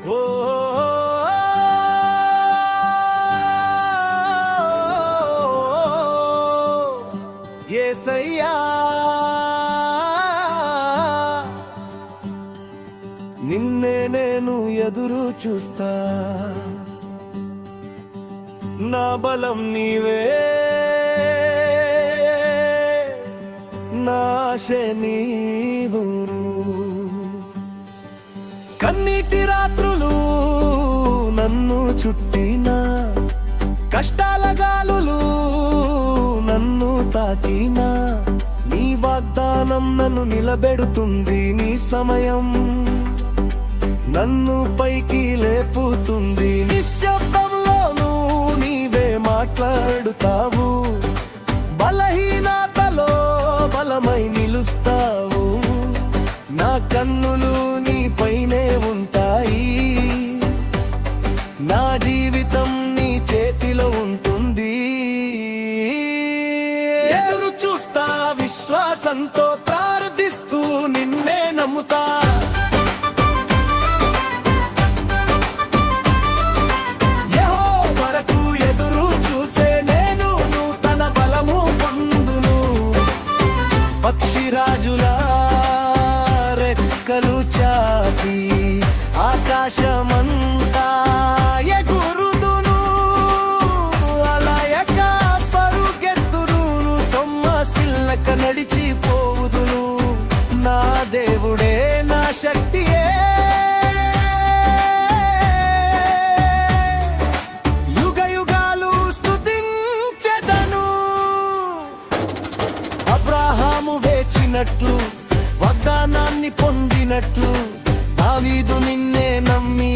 ఓ యేసయ్యా నిన్నే నేను ఎదురు చూస్తా, నా బలం నీవే, నా ఆశ నీవు. కన్నీటి రాత్రులు నన్ను చుట్టినా, కష్టాల గాలులు నన్ను తాకినా, నీ వాగ్దానం నన్ను నిలబెడుతుంది. నీ సమయం నన్ను పైకి లేపుతుంది. నిశ్శబ్దంలోనూ నీవే మాట్లాడుతావు, బలహీనతలో బలమై నిలుస్తావు. నా కన్నులు నీపైనే ఉంటాయి, నా జీవితం నీ చేతిలో ఉంటుంది. ఎదురు చూస్తా, విశ్వాసంతో ప్రార్థిస్తూ నిన్నే నమ్ముతా. యెహోవాకు ఎదురు చూసే నేను నూతన బలము పొందును. పక్షిరాజులా రెక్కలు చాపి ఆకాశమంతా ఎగురుదును. అలయక పరుగెత్తును, సొమ్మసిల్లక నడిచిపోవుదును. నా దేవుడే నా శక్తియే, యుగ యుగాలు స్తుతించెదను. అబ్రాహాము వేచినట్లు, వాగ్దానాన్ని పొందినట్లు, దావీదు నిన్నే నమ్మి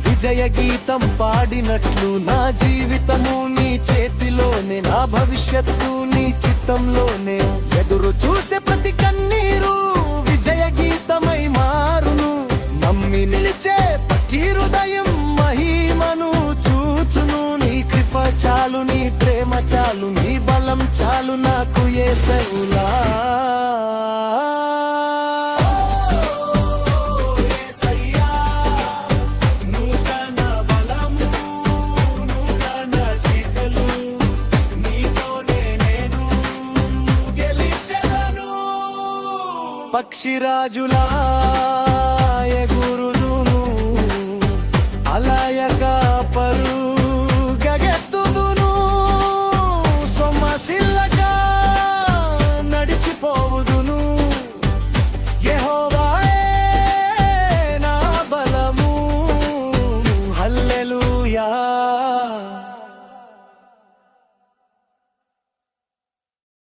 విజయ గీతం పాడినట్లు, నా జీవితము నీ చేతిలోనే, నా భవిష్యత్తు నీ చిత్తంలోనే. ఎదురు చూసే ప్రతి కన్నీరు విజయ గీతమై మారును. నమ్మి నిలిచే ప్రతి హృదయం మహిమను చూచును. నీ కృప చాలు, నీ ప్రేమ చాలు, నీ బలం చాలు నాకు యేసయ్యా. పక్షిరాజులా